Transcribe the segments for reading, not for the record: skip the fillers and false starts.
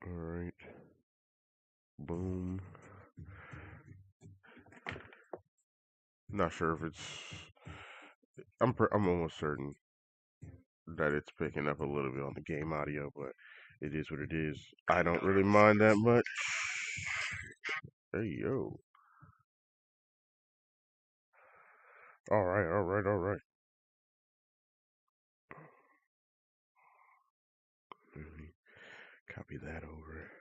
All right. Boom. Not sure if it's. I'm almost certain that it's picking up a little bit on the game audio, but it is what it is. I don't really mind that much. Hey yo. All right. All right. All right. Copy that over.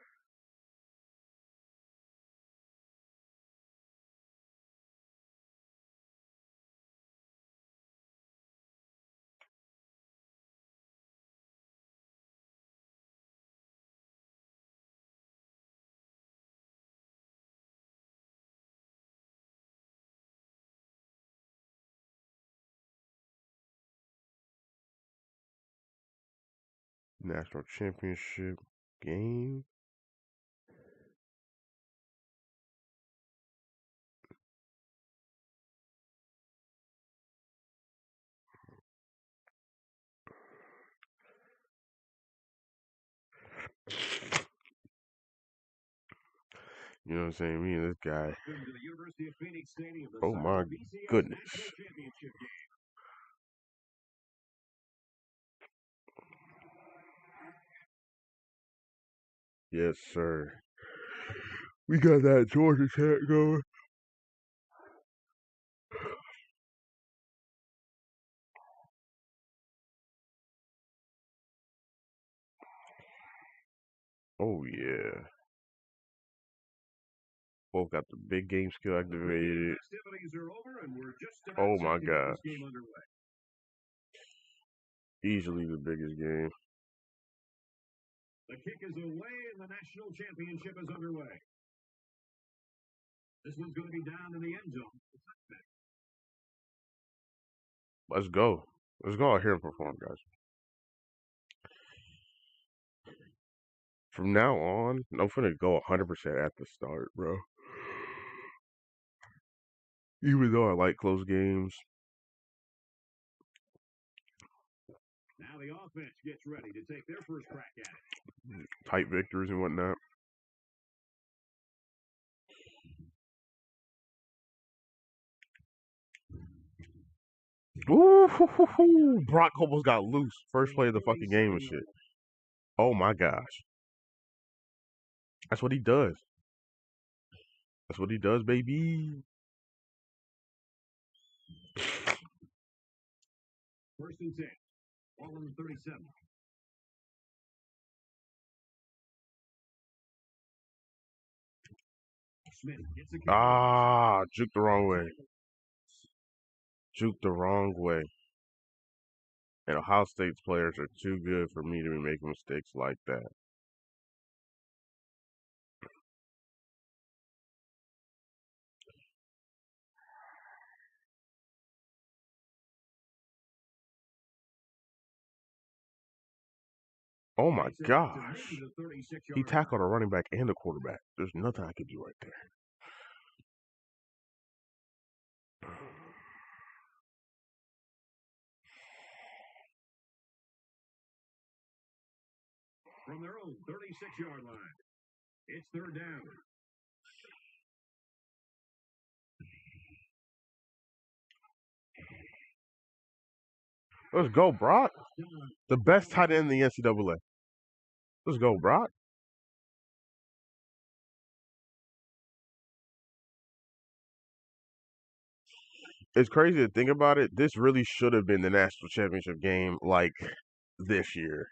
National championship game. You know what I'm saying? Me and this guy. Oh my goodness. Yes, sir. We got that Georgia Tech going. Oh yeah. Both got the big game skill activated. Oh my god. Easily the biggest game. The kick is away and the national championship is underway. This one's going to be down in the end zone. Let's go. Let's go out here and perform, guys. From now on, I'm finna go 100% at the start, bro. Even though I like close games. Now the offense gets ready to take their first crack at it. Tight victories and whatnot. Ooh, Brock almost got loose. First play of the fucking game and shit. Oh my gosh. That's what he does. That's what he does, baby. First and 10. Ball on the 37. Smith gets a kick. Juke the wrong way. Juke the wrong way. And Ohio State's players are too good for me to be making mistakes like that. Oh my gosh. He tackled a running back and a quarterback. There's nothing I could do right there. From their own 36-yard line. It's third down. Let's go, Brock. The best tight end in the NCAA. Let's go, Brock. It's crazy to think about it. This really should have been the national championship game like this year.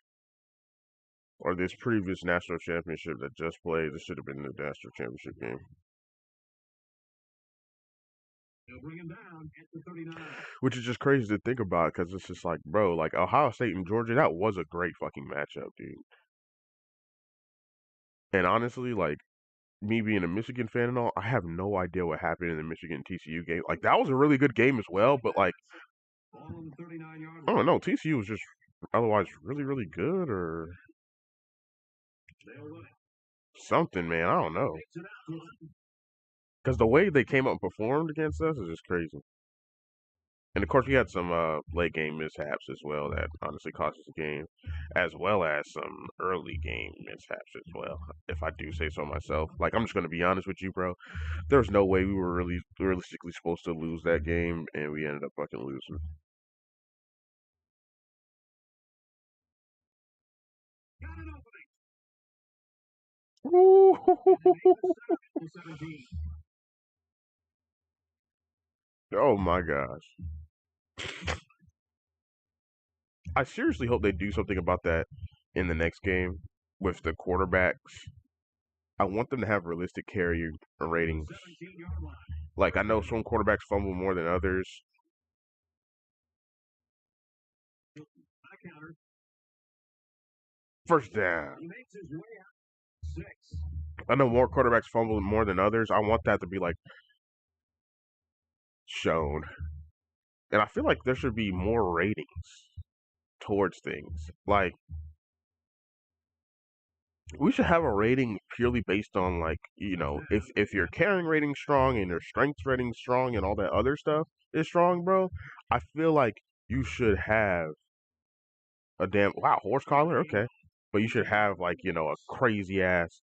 Or this previous national championship that just played. This should have been the national championship game. They'll bring him down at the 39. Which is just crazy to think about because it's just like, bro, like Ohio State and Georgia, that was a great fucking matchup, dude. And honestly, like, me being a Michigan fan and all, I have no idea what happened in the Michigan TCU game. Like, that was a really good game as well, but like, I don't know, TCU was just otherwise really, really good or something, man. I don't know. Because the way they came up and performed against us is just crazy. And of course, we had some late game mishaps as well that honestly cost us the game, as well as some early game mishaps as well. If I do say so myself, like I'm just gonna be honest with you, bro. There's no way we were really realistically supposed to lose that game, and we ended up fucking losing. Oh my gosh! I seriously hope they do something about that in the next game with the quarterbacks. I want them to have realistic carry ratings. Like I know some quarterbacks fumble more than others. First down. I know more quarterbacks fumble more than others. I want that to be like shown. And I feel like there should be more ratings towards things. Like we should have a rating purely based on like, if your carrying rating strong and your strength rating strong and all that other stuff is strong, bro, I feel like you should have a damn wow, horse collar, okay. But you should have like, a crazy ass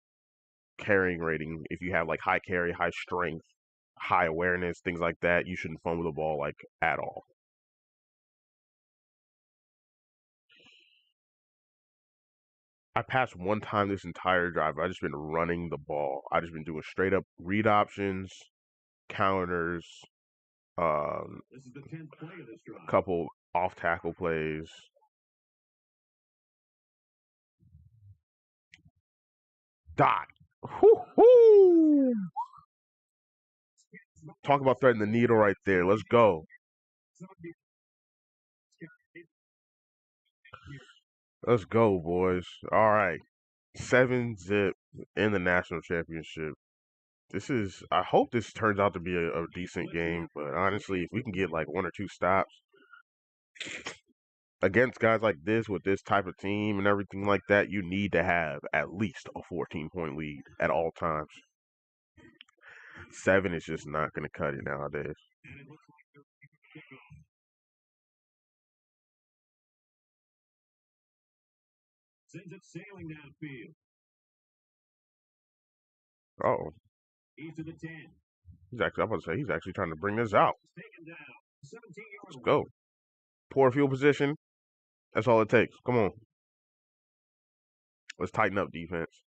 carrying rating if you have like high carry, high strength, high awareness, things like that. You shouldn't fumble the ball like at all. I passed one time this entire drive. I just been running the ball. I just been doing straight up read options, counters, a couple off tackle plays. Dot. Whoo-hoo! Talk about threading the needle right there. Let's go. Let's go, boys. All right. 7-0 in the national championship. I hope this turns out to be a decent game, but honestly, if we can get like one or two stops against guys like this with this type of team and everything like that, you need to have at least a 14-point lead at all times. 7 is just not going to cut it nowadays. Sends it sailing downfield. Oh, He's to the 10. I'm about to say he's actually trying to bring this out. Taken down. 17 Let's yards. go. Poor field position. That's all it takes. Come on. Let's tighten up defense.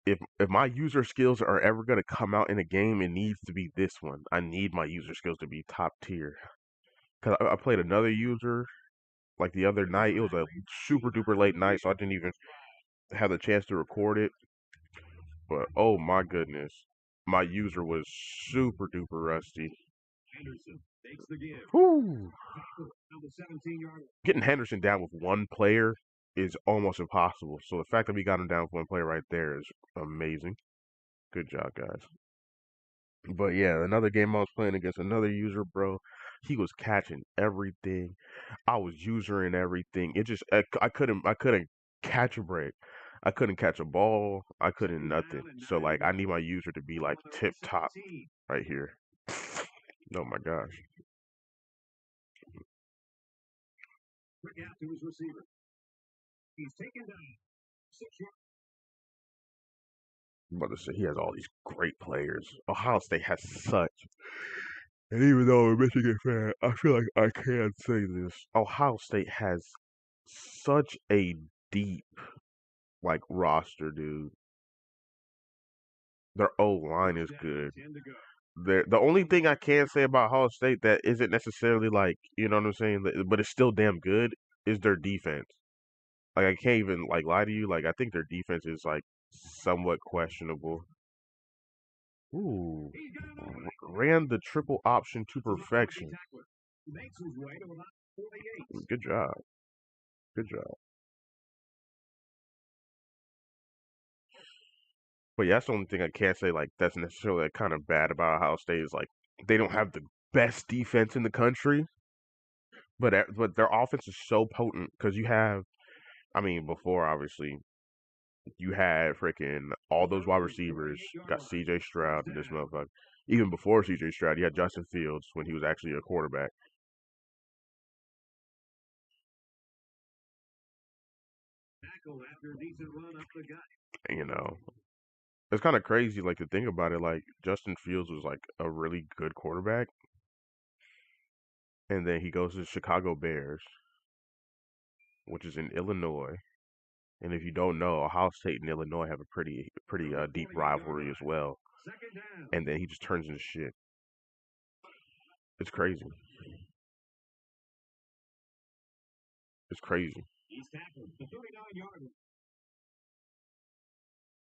If my user skills are ever gonna come out in a game, it needs to be this one. I need my user skills to be top tier. Cause I played another user like the other night. It was a super duper late night, so I didn't even have the chance to record it. But oh my goodness, my user was super duper rusty. Henderson takes the give. Whew. On the 17-yard. Getting Henderson down with one player is almost impossible. So the fact that we got him down with one player right there is amazing. Good job, guys. But yeah, another game I was playing against another user, bro. He was catching everything. I was usering everything. It just I couldn't catch a break. I couldn't catch a ball. I couldn't nothing. So like I need my user to be like tip top right here. Oh my gosh. Quick out to his receiver. He's taken down. 6 yards. I'm about to say he has all these great players. Ohio State has such. And even though I'm a Michigan fan, I feel like I can't say this. Ohio State has such a deep like roster, dude. Their O line is good. The only thing I can say about Ohio State that isn't necessarily like you know what I'm saying, but it's still damn good is their defense. Like I can't even like lie to you. Like I think their defense is like somewhat questionable. Ooh, ran the triple option to perfection. Makes his way to about 48. Good job. Good job. But yeah, that's the only thing I can't say like that's necessarily like, kind of bad about Ohio State is like they don't have the best defense in the country, but their offense is so potent because you have, I mean, before obviously you had freaking all those wide receivers. Got C.J. Stroud and this motherfucker. Even before CJ Stroud, you had Justin Fields when he was actually a quarterback. Tackle after a decent run up the gut. And, it's kind of crazy, like to think about it. Like Justin Fields was like a really good quarterback, and then he goes to the Chicago Bears, which is in Illinois. And if you don't know, Ohio State and Illinois have a pretty deep rivalry as well. Second down. And then he just turns into shit. It's crazy. It's crazy. He's tackled the 39-yard line.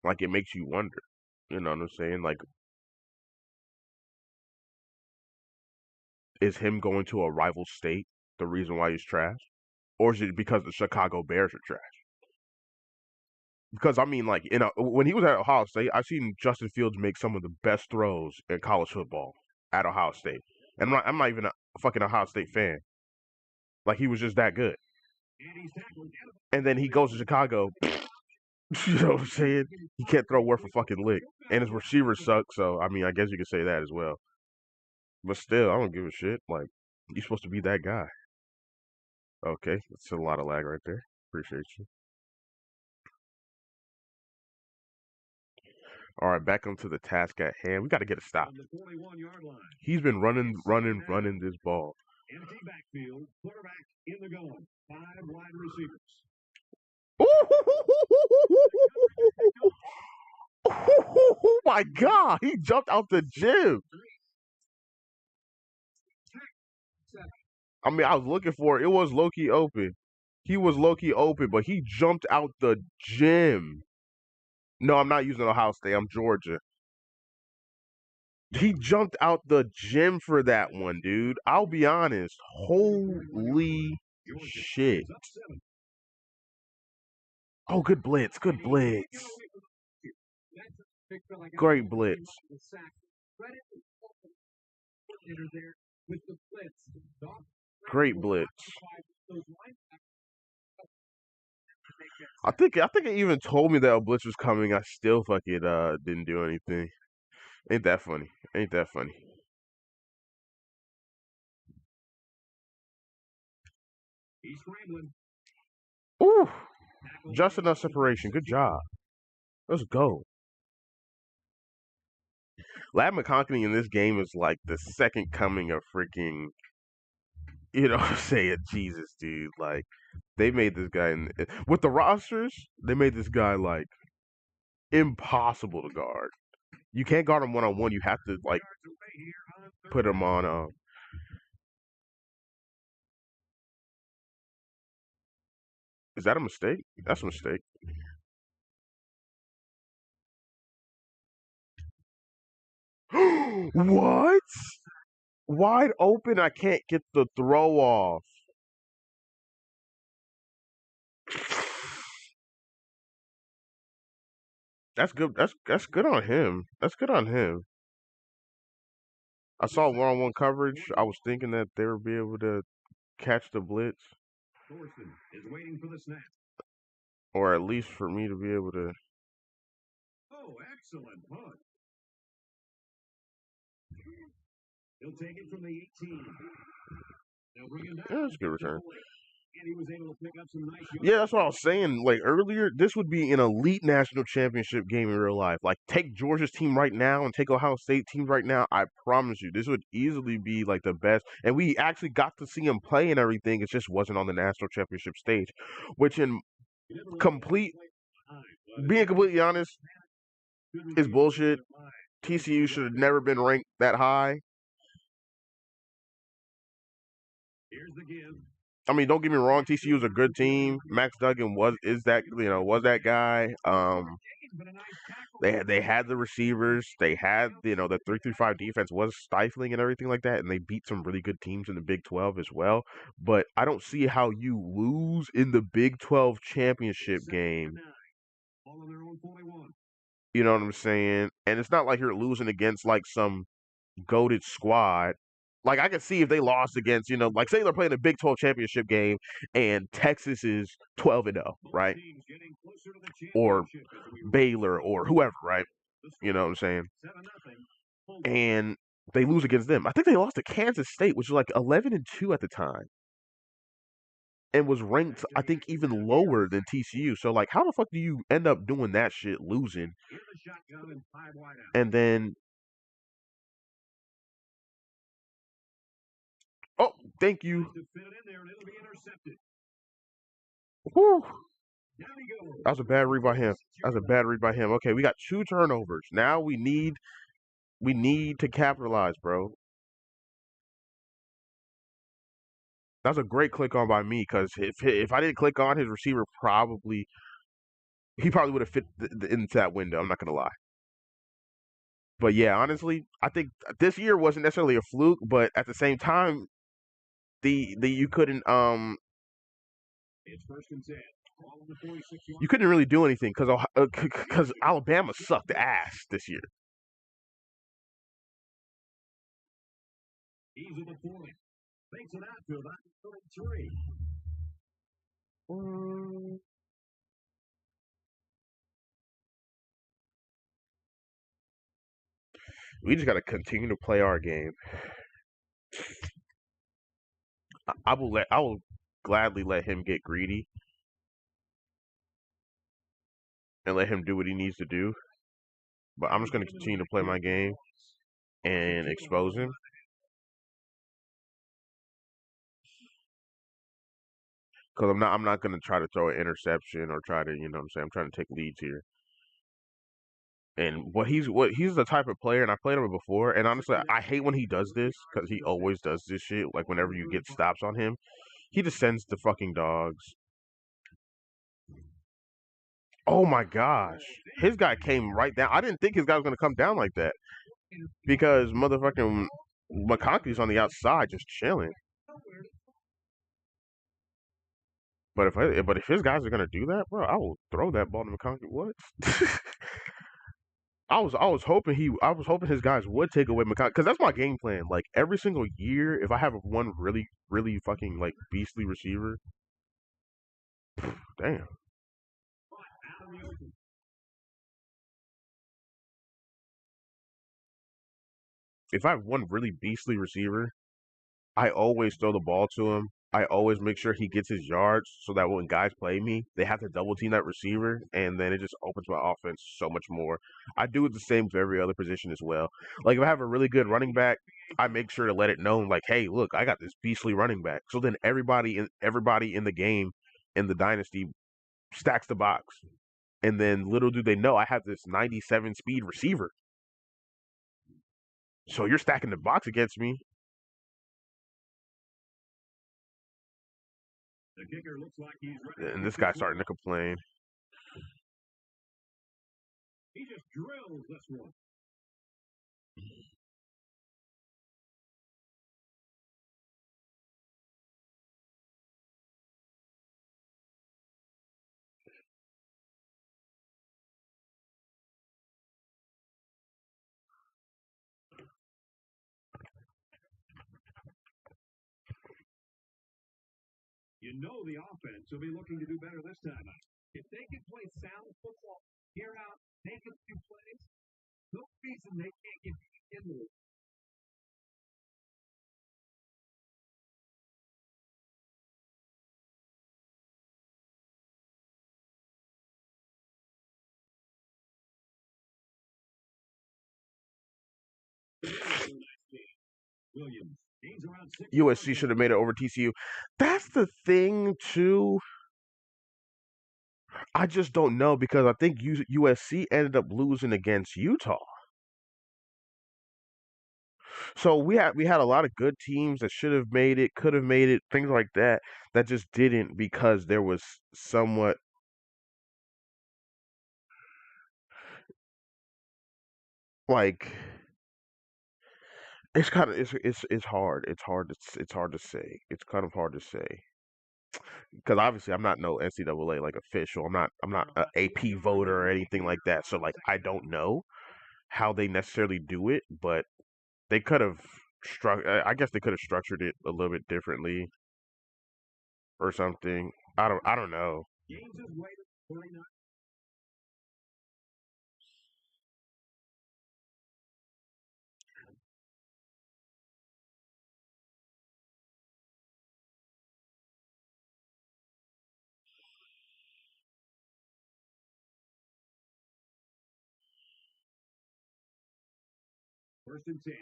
Like it makes you wonder. You know what I'm saying? Like, is him going to a rival state the reason why he's trash, or is it because the Chicago Bears are trash? Because I mean, like, when he was at Ohio State, I've seen Justin Fields make some of the best throws in college football at Ohio State, and I'm not even a fucking Ohio State fan. Like he was just that good. And he's tackled. And then he goes to Chicago. You know what I'm saying? He can't throw worth a fucking lick, and his receivers suck. So I mean, I guess you could say that as well. But still, I don't give a shit. Like, you're supposed to be that guy. Okay, that's a lot of lag right there. Appreciate you. All right, back onto the task at hand. We got to get a stop. On the 41-yard line. He's been running this ball. Empty backfield. Quarterback in the gun. 5 wide receivers. Oh my God! He jumped out the gym. I mean, I was looking for it. It was low-key open. He was low-key open, but he jumped out the gym. No, I'm not using Ohio State. I'm Georgia. He jumped out the gym for that one, dude. I'll be honest. Holy shit. Oh, good blitz. Good blitz. Great blitz. Great blitz. I think it even told me that a blitz was coming. I still fucking didn't do anything. Ain't that funny? Ain't that funny? He's scrambling. Ooh, just enough separation. Good job. Let's go. Lad McConkey in this game is like the second coming of freaking, you know what I'm saying, Jesus, dude. Like, they made this guy, with the rosters, they made this guy, like, impossible to guard. You can't guard him one-on-one. You have to, like, put him on, is that a mistake? That's a mistake. What? Wide open, I can't get the throw off. That's good. That's good on him. That's good on him. I saw one-on-one coverage. I was thinking that they would be able to catch the blitz, Thorson is waiting for the snap. or at least for me to be able to. Oh, excellent punt. He'll take it from the 18. They'll bring him down. Yeah, that's a good return. And he was able to pick up some nice yards. Yeah, that's what I was saying. Like earlier, this would be an elite national championship game in real life. Like, take Georgia's team right now and take Ohio State team right now. I promise you, this would easily be like the best. And we actually got to see him play and everything. It just wasn't on the national championship stage, which being completely honest, is bullshit. TCU should have never been ranked that high. Here's the give. I mean, don't get me wrong. TCU is a good team. Max Duggan was that guy. They had the receivers. They had the 3-3-5 defense was stifling and everything like that, and they beat some really good teams in the Big 12 as well. But I don't see how you lose in the Big 12 championship game. All on their own 41. You know what I'm saying? And it's not like you're losing against like some goated squad. Like, I can see if they lost against, like, say they're playing a Big 12 championship game and Texas is 12-0, right? Or Baylor or whoever, right? You know what I'm saying? and they lose against them. I think they lost to Kansas State, which was like 11-2 at the time, and was ranked, I think, even lower than TCU. So like, how the fuck do you end up doing that shit, losing, and then oh, thank you. Whew. That was a bad read by him. That was a bad read by him. Okay, we got 2 turnovers. Now we need to capitalize, bro. That was a great click on by me because if I didn't click on, his receiver he probably would have fit into that window. I'm not gonna lie. But yeah, honestly, I think this year wasn't necessarily a fluke, but at the same time, the you couldn't you couldn't really do anything because Alabama sucked ass this year. We just got to continue to play our game. I will gladly let him get greedy and let him do what he needs to do. But I'm just going to continue to play my game and expose him. Because I'm not going to try to throw an interception or try to, you know what I'm saying? I'm trying to take leads here. And what he's the type of player, and I played him before. And honestly, I hate when he does this because he always does this shit. Like whenever you get stops on him, he just sends the fucking dogs. Oh my gosh, his guy came right down. I didn't think his guy was gonna come down like that because motherfucking McConkey's on the outside just chilling. But if his guys are gonna do that, bro, I will throw that ball to McConkey. What? I was hoping his guys would take away McConkey because that's my game plan. Like every single year, if I have one really really fucking like beastly receiver, damn. If I have one really beastly receiver, I always throw the ball to him. I always make sure he gets his yards so that when guys play me, they have to double team that receiver, and then it just opens my offense so much more. I do it the same for every other position as well. Like if I have a really good running back, I make sure to let it known, like, hey, look, I got this beastly running back. So then everybody in the game in the dynasty stacks the box, and then little do they know, I have this 97 speed receiver. So you're stacking the box against me. And this guy's starting to complain. USC should have made it over TCU. That's the thing too. I just don't know because I think USC ended up losing against Utah. So we had a lot of good teams that should have made it, could have made it, things like that that just didn't because there was somewhat like it's kind of it's hard. It's hard to say. It's kind of hard to say because obviously I'm not no NCAA like official. I'm not a AP voter or anything like that. So like I don't know how they necessarily do it, but they could have I guess they could have structured it a little bit differently or something. I don't know. First and 10.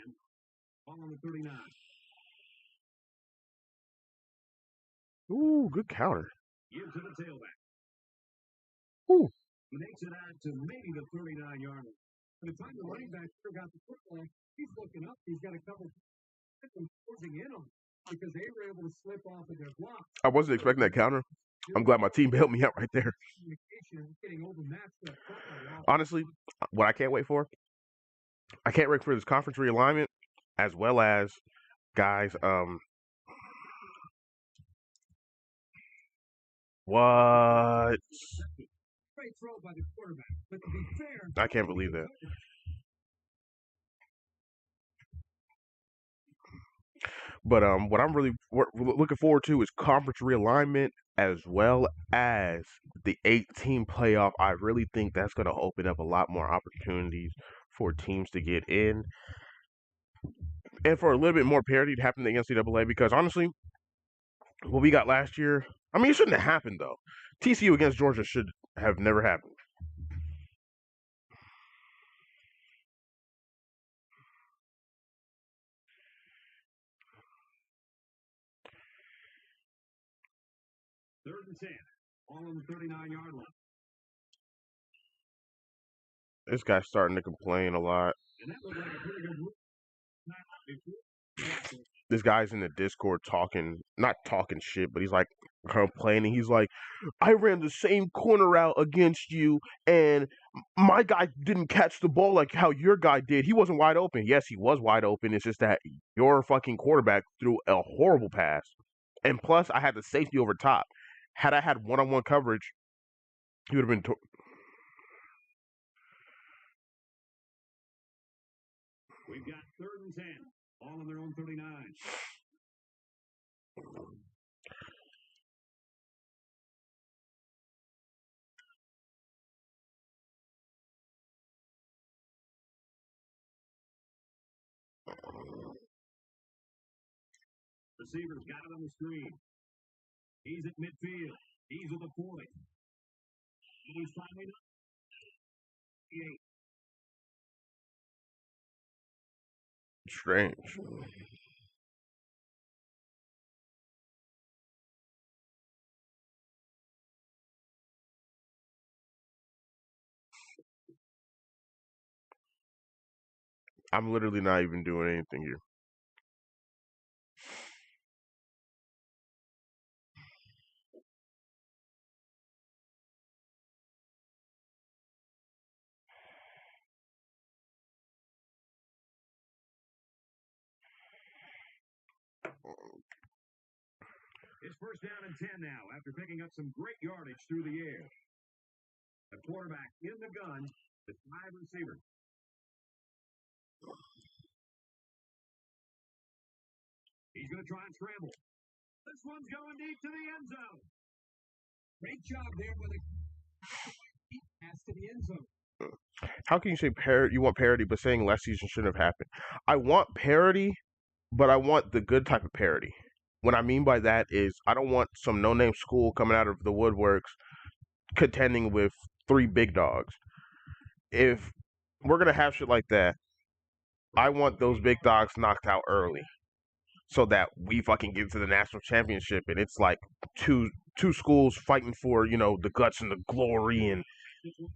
Ball on the 39. Ooh, good counter. Give to the tailback. Ooh. He makes it out to maybe the 39-yard line. By the time the running back got the football, he's looking up. He's got a couple of closing in on him because they were able to slip off of their block. I wasn't expecting that counter. I'm glad my team bailed me out right there. Honestly, what I can't wait for, I can't wait for this conference realignment, as well as guys. What? Great throw by the quarterback, but to be fair, I can't believe that. But what I'm really looking forward to is conference realignment, as well as the 8-team playoff. I really think that's going to open up a lot more opportunities for teams to get in, and for a little bit more parity to happen in the NCAA. Because honestly, what we got last year, I mean, it shouldn't have happened though. TCU against Georgia should have never happened. Third and 10. All on the 39-yard line. This guy's starting to complain a lot. And that looked like a pretty good move. This guy's in the Discord not talking shit, but he's like complaining. He's like, I ran the same corner route against you, and my guy didn't catch the ball like how your guy did. He wasn't wide open. Yes, he was wide open. It's just that your fucking quarterback threw a horrible pass. And plus, I had the safety over top. Had I had one-on-one coverage, he would have been. We've got third and 10. All on their own 39. Receivers got it on the screen. He's at midfield. He's at the 40. He's finally up. 8. Strange. I'm literally not even doing anything here. It's first down and 10 now after picking up some great yardage through the air. The quarterback in the gun with 5 receivers. He's going to try and scramble. This one's going deep to the end zone. Great job there with a deep pass to the end zone. How can you say you want parity, but saying last season shouldn't have happened? I want parity, but I want the good type of parity. What I mean by that is I don't want some no-name school coming out of the woodworks contending with 3 big dogs. If we're gonna have shit like that, I want those big dogs knocked out early, so that we fucking get to the national championship, and it's like two schools fighting for the guts and the glory and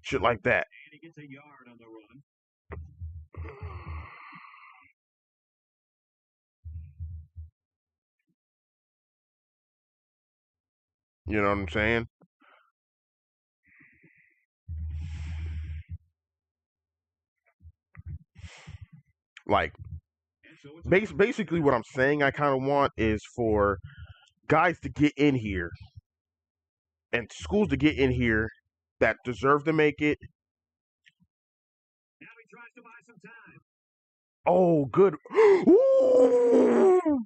shit like that. And he gets a yard on the run. You know what I'm saying? Like, basically what I'm saying I kind of want is for guys to get in here and schools to get in here that deserve to make it. Now he tries to buy some time. Oh, good. Ooh!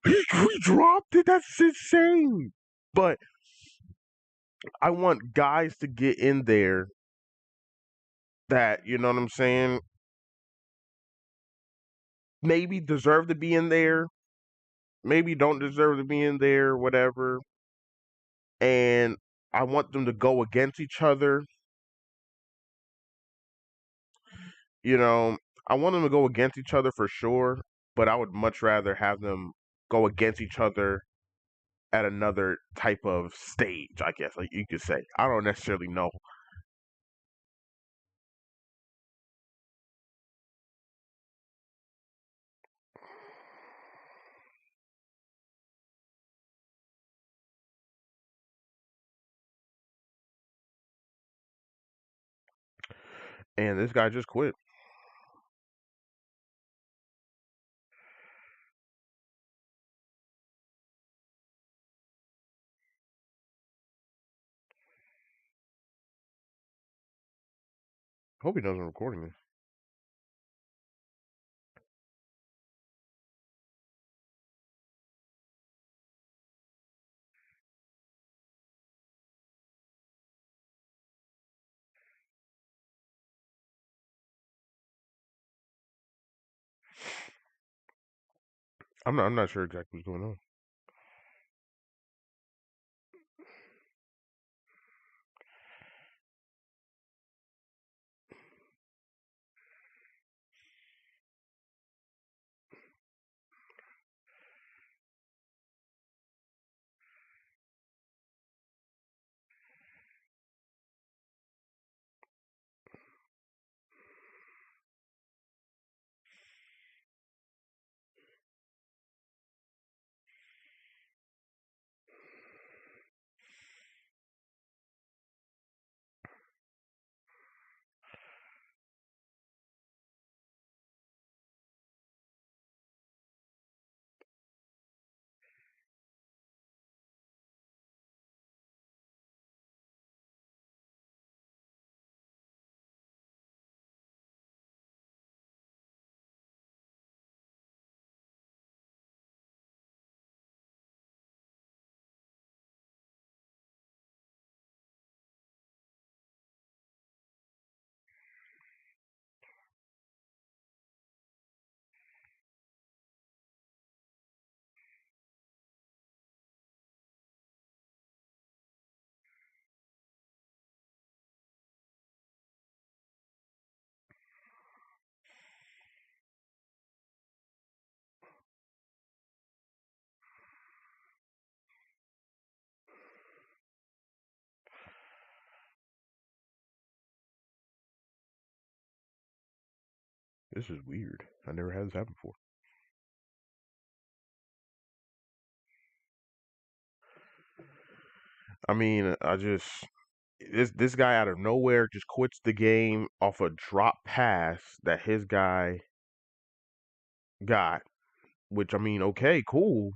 He dropped it. That's insane. But I want guys to get in there that, you know what I'm saying, maybe deserve to be in there, maybe don't deserve to be in there, whatever. And I want them to go against each other. I want them to go against each other for sure, but I would much rather have them go against each other at another type of stage, I guess, like you could say. I don't necessarily know. And this guy just quit. Hope he doesn't recording this. I'm not sure exactly what's going on. This is weird. I never had this happen before. I mean, I just this guy out of nowhere just quits the game off a drop pass that his guy got. Which I mean, okay, cool.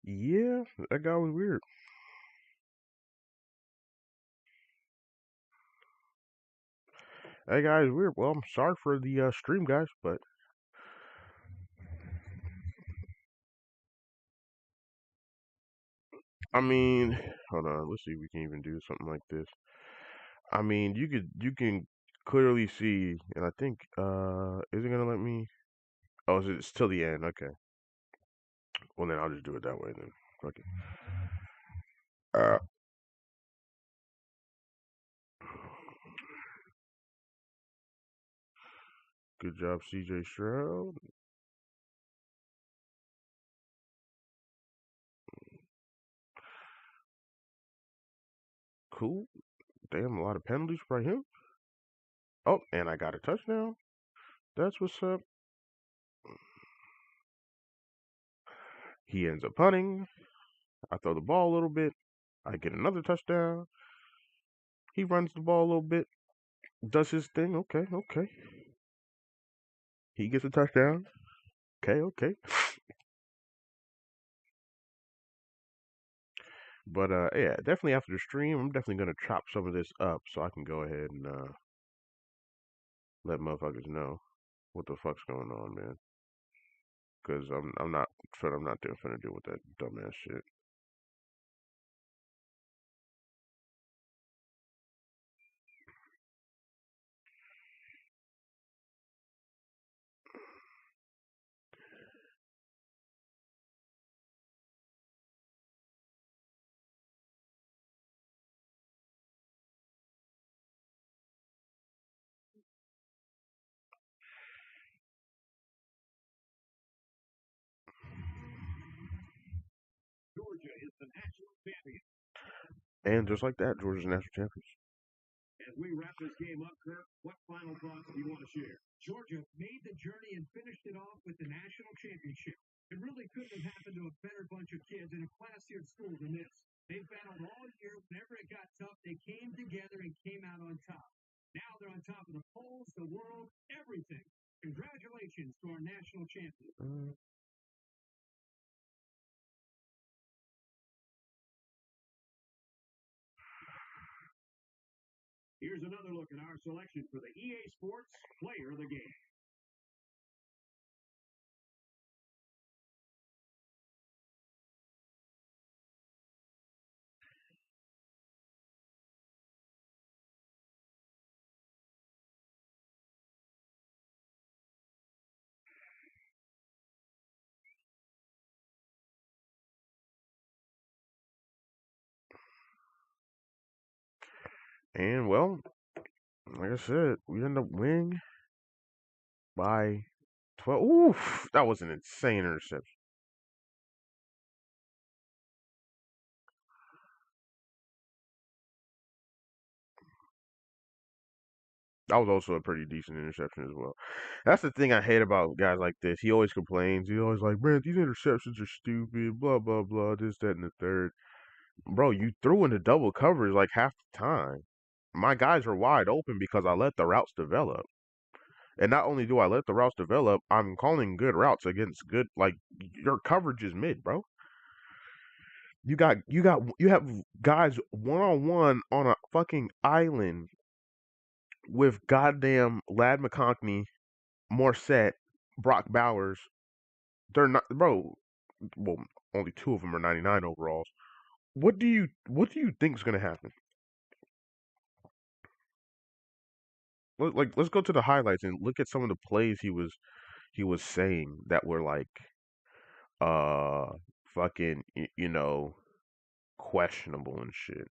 Yeah, that guy was weird. That guy is weird. Well, I'm sorry for the stream, guys, but I mean, hold on. Let's see if we can even do something like this. I mean, you can clearly see, and I think is it gonna let me? Oh, it's till the end. Okay. Well, then I'll just do it that way then. Okay. Uh, good job, CJ Stroud. Cool. Damn, a lot of penalties for him. Oh, and I got a touchdown. That's what's up. He ends up punting. I throw the ball a little bit. I get another touchdown. He runs the ball a little bit. Does his thing. Okay, okay. He gets a touchdown. Okay, okay. But yeah, definitely after the stream, I'm definitely gonna chop some of this up so I can go ahead and let motherfuckers know what the fuck's going on, man. Cause I'm not there finna deal with that dumbass shit. Georgia is the national champion. And just like that, Georgia's national champions. As we wrap this game up, Kirk, what final thoughts do you want to share? Georgia made the journey and finished it off with the national championship. It really couldn't have happened to a better bunch of kids in a classier school than this. They battled all year. Whenever it got tough, they came together and came out on top. Now they're on top of the polls, the world, everything. Congratulations to our national champion. Here's another look at our selection for the EA Sports Player of the Game. And well, like I said, we end up winning by 12. Oof, that was an insane interception. That was also a pretty decent interception as well. That's the thing I hate about guys like this. He always complains. He's always like, man, these interceptions are stupid, blah, blah, blah, this, that, and the third. Bro, you threw into double coverage like half the time. My guys are wide open because I let the routes develop. And not only do I let the routes develop, I'm calling good routes against good, like, your coverage is mid, bro. You have guys one on one on a fucking island with goddamn Lad McConkey, Morset, Brock Bowers. They're not, bro. Well, only two of them are 99 overalls. What do you think is gonna happen? Let's go to the highlights and look at some of the plays he was saying that were like uh fucking questionable and shit.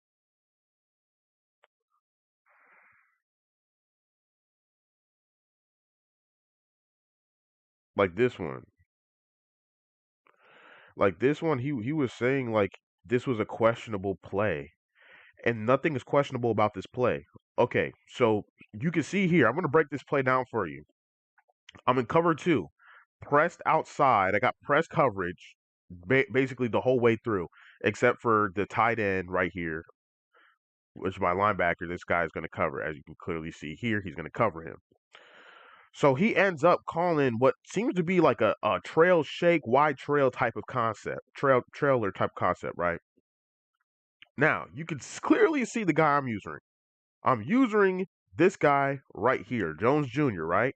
Like this one. Like this one he was saying like this was a questionable play. And nothing is questionable about this play. Okay, so you can see here, I'm going to break this play down for you. I'm in cover two, pressed outside. I got press coverage basically the whole way through, except for the tight end right here, which is my linebacker. This guy is going to cover. As you can clearly see here, he's going to cover him. So he ends up calling what seems to be like a trail shake, wide trail type of concept, trailer type concept, right? Now, you can clearly see the guy I'm using. I'm using this guy right here, Jones Jr., right?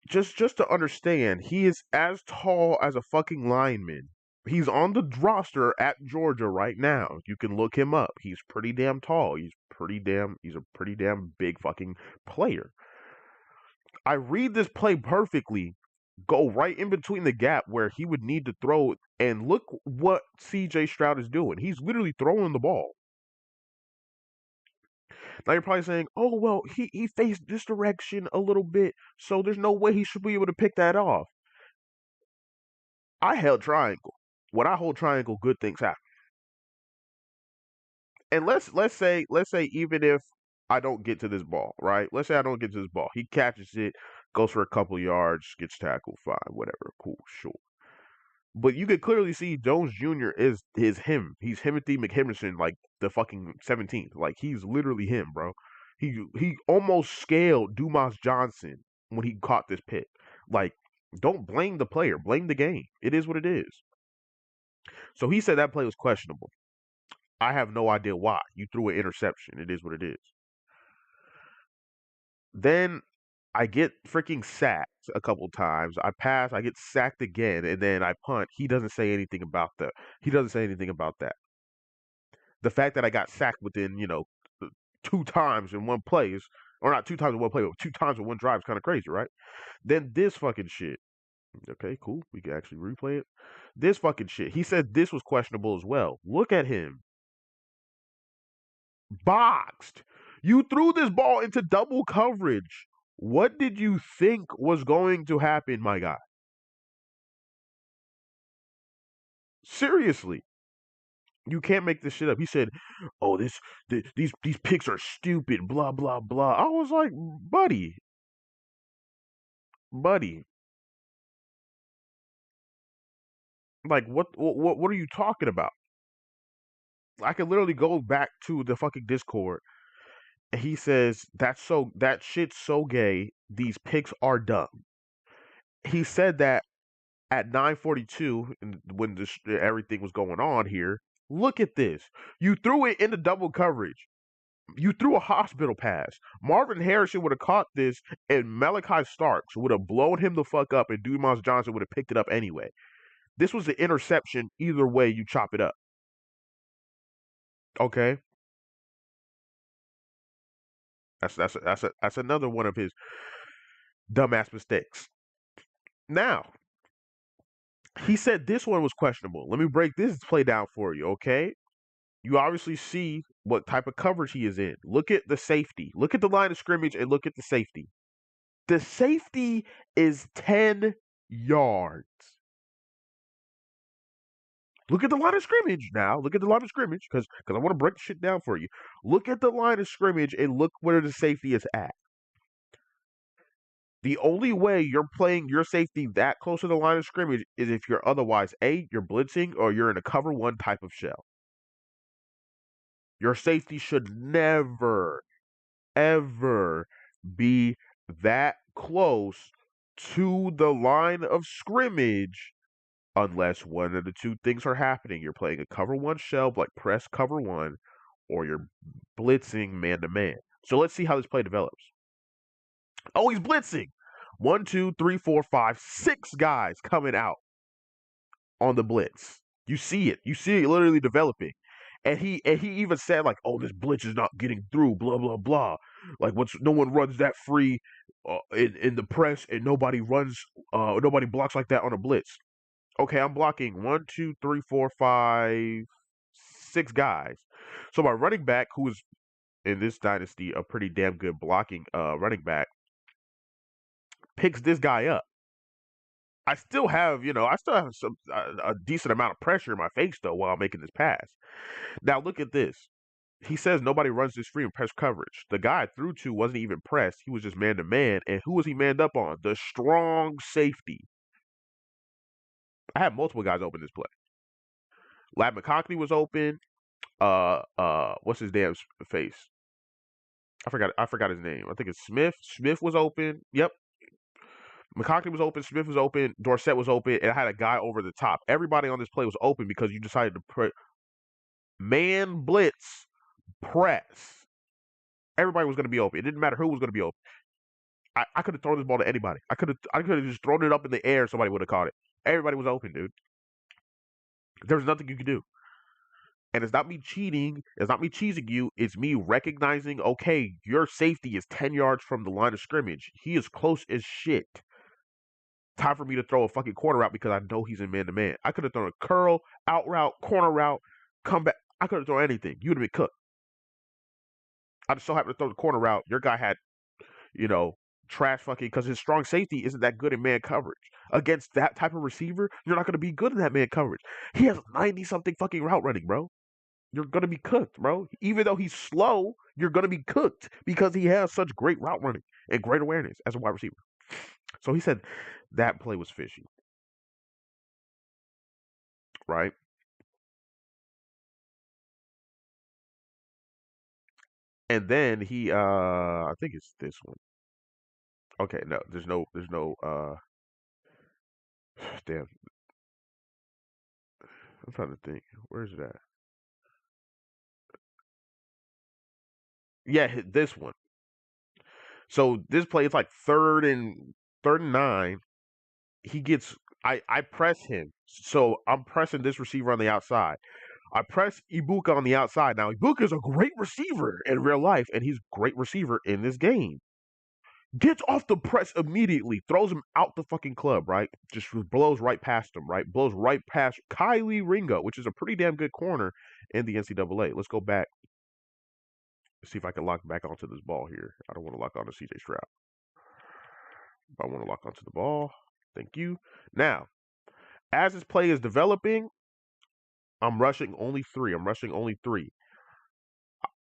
Just to understand, he is as tall as a fucking lineman. He's on the roster at Georgia right now. You can look him up. He's pretty damn tall. He's a pretty damn big fucking player. I read this play perfectly. Go right in between the gap where he would need to throw, and look what CJ Stroud is doing. He's literally throwing the ball. Now you're probably saying, "Oh well, he faced this direction a little bit, so there's no way he should be able to pick that off." I held triangle. When I hold triangle, good things happen. And let's say even if I don't get to this ball, right? Let's say I don't get to this ball. He catches it, goes for a couple yards, gets tackled, fine, whatever, cool, sure. But you can clearly see Jones Jr. is him. He's Timothy McHenderson, like the fucking 17th. Like he's literally him, bro. He almost scaled Dumas Johnson when he caught this pick. Like, don't blame the player, blame the game. It is what it is. So he said that play was questionable. I have no idea why. You threw an interception. It is what it is. Then I get freaking sacked a couple times. I pass, I get sacked again, and then I punt. He doesn't say anything about that. He doesn't say anything about that. The fact that I got sacked within, two times in one play is, or not two times in one play, but two times in one drive is kind of crazy, right? Then this fucking shit. Okay, cool. We can actually replay it. This fucking shit. He said this was questionable as well. Look at him. Boxed. You threw this ball into double coverage. What did you think was going to happen, my guy? Seriously. You can't make this shit up. He said, "Oh, these picks are stupid." Blah blah blah. I was like, buddy, like what are you talking about? I could literally go back to the fucking Discord. And he says that shit's so gay. These picks are dumb. He said that at 9:42 when everything was going on here. Look at this. You threw it into double coverage. You threw a hospital pass. Marvin Harrison would have caught this, and Malachi Starks would have blown him the fuck up, and Dumas Johnson would have picked it up anyway. This was an interception. Either way, you chop it up. Okay, that's another one of his dumbass mistakes. Now he said this one was questionable. Let me break this play down for you. Okay, you obviously see what type of coverage he is in. Look at the safety. Look at the line of scrimmage and look at the safety. The safety is 10 yards. Look at the line of scrimmage now. Look at the line of scrimmage because I want to break the shit down for you. Look at the line of scrimmage and look where the safety is at. The only way you're playing your safety that close to the line of scrimmage is if you're otherwise you're blitzing or you're in a cover one type of shell. Your safety should never, ever be that close to the line of scrimmage unless one of the two things are happening. You're playing a cover one shell, like press cover one, or you're blitzing man to man. So let's see how this play develops. Oh, he's blitzing. One, two, three, four, five, six guys coming out on the blitz. You see it. You see it literally developing. And he even said like, "Oh, this blitz is not getting through." Blah blah blah. Like, no one runs that free in the press, and nobody blocks like that on a blitz. Okay, I'm blocking one, two, three, four, five, six guys. So my running back, who is in this dynasty a pretty damn good blocking running back, picks this guy up. I still have some a decent amount of pressure in my face though while I'm making this pass. Now look at this. He says nobody runs this free in press coverage. The guy I threw to wasn't even pressed. He was just man to man. And who was he manned up on? The strong safety. I had multiple guys open this play. Lab McConkey was open. What's his damn face? I forgot his name. I think it's Smith. Smith was open. Yep. McConkey was open. Smith was open. Dorsett was open. And I had a guy over the top. Everybody on this play was open because you decided to put man blitz press. Everybody was going to be open. It didn't matter who was going to be open. I could have thrown this ball to anybody. I could have just thrown it up in the air. Somebody would have caught it. Everybody was open, dude. There was nothing you could do. And it's not me cheating. It's not me cheesing you. It's me recognizing, okay, your safety is 10 yards from the line of scrimmage. He is close as shit. Time for me to throw a fucking corner route because I know he's in man to man. I could have thrown a curl, out route, corner route, come back. I could have thrown anything. You would have been cooked. I just so happened to throw the corner route. Your guy had, you know, trash fucking because his strong safety isn't that good in man coverage. Against that type of receiver, you're not going to be good in that man coverage. He has 90 something fucking route running, bro. You're gonna be cooked, bro. Even though he's slow, you're gonna be cooked because he has such great route running and great awareness as a wide receiver. So he said that play was fishy, right? And then I think it's this one. Okay, no, there's no Damn, I'm trying to think. Where's it at? Yeah, this one. So this play is like third and 9. He gets I press him. So I'm pressing this receiver on the outside. I press Ibuka on the outside. Now Ibuka is a great receiver in real life, and he's a great receiver in this game. Gets off the press immediately, throws him out the fucking club, right? Just blows right past him, right? Blows right past Kylie Ringo, which is a pretty damn good corner in the NCAA. Let's go back, see if I can lock back onto this ball here. I don't want to lock onto CJ Stroud. I want to lock onto the ball. Thank you. Now, as this play is developing, I'm rushing only three. I'm rushing only three.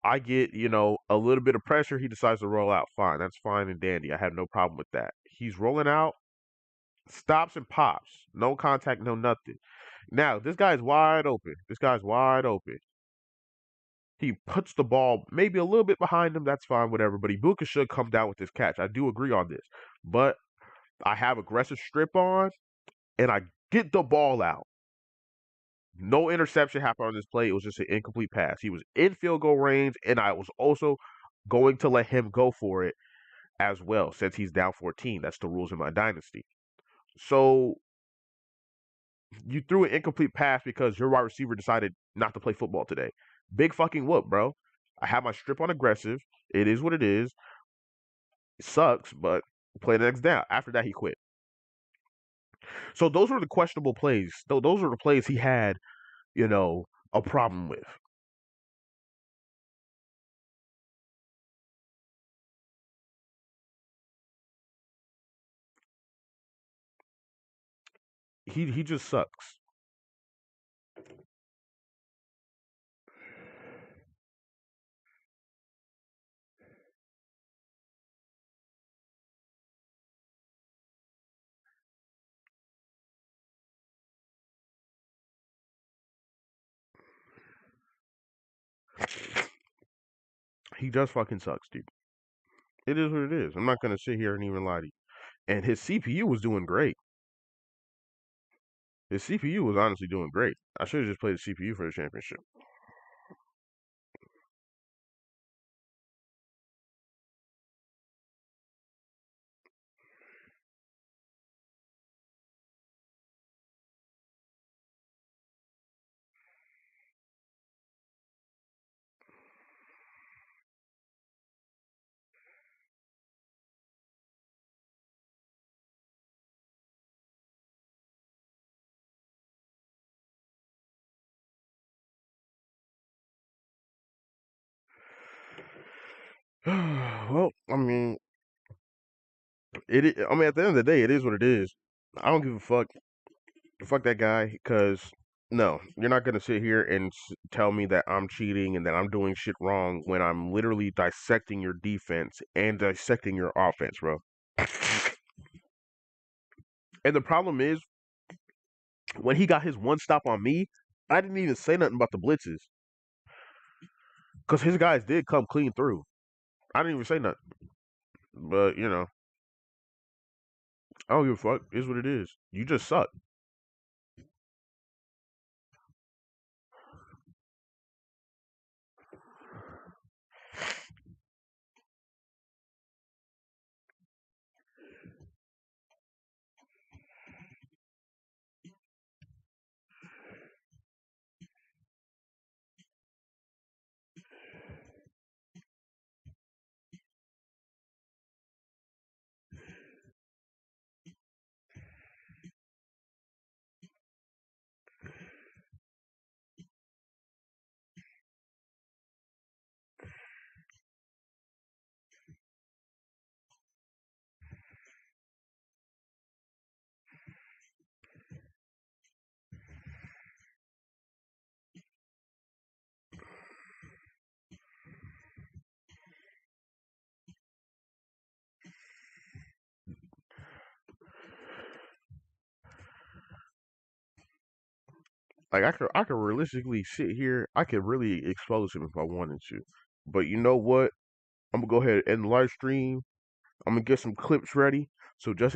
I get, a little bit of pressure. He decides to roll out. Fine. That's fine and dandy. I have no problem with that. He's rolling out, stops and pops. No contact, no nothing. Now, this guy's wide open. This guy's wide open. He puts the ball maybe a little bit behind him. That's fine, whatever. But Ibuka should come down with this catch. I do agree on this. But I have aggressive strip on, and I get the ball out. No interception happened on this play. It was just an incomplete pass. He was in field goal range, and I was also going to let him go for it as well since he's down 14. That's the rules in my dynasty. So you threw an incomplete pass because your wide receiver decided not to play football today. Big fucking whoop, bro. I have my strip on aggressive. It is what it is. It sucks, but play the next down. After that, he quit. So those were the questionable plays. Those were the plays he had, a problem with. He just sucks. He just fucking sucks, dude. It is what it is. I'm not gonna sit here and even lie to you. And his CPU was doing great. His CPU was honestly doing great. I should have just played the CPU for the championship. Well, I mean, I mean, at the end of the day, it is what it is. I don't give a fuck. Fuck that guy, because no, you're not gonna sit here and tell me that I'm cheating and that I'm doing shit wrong when I'm literally dissecting your defense and dissecting your offense, bro. And the problem is, when he got his one stop on me, I didn't even say nothing about the blitzes because his guys did come clean through. I didn't even say nothing, but I don't give a fuck. It's what it is. You just suck. Like I could realistically sit here. I could really expose him if I wanted to. But you know what? I'm gonna go ahead and end the live stream. I'm gonna get some clips ready. So just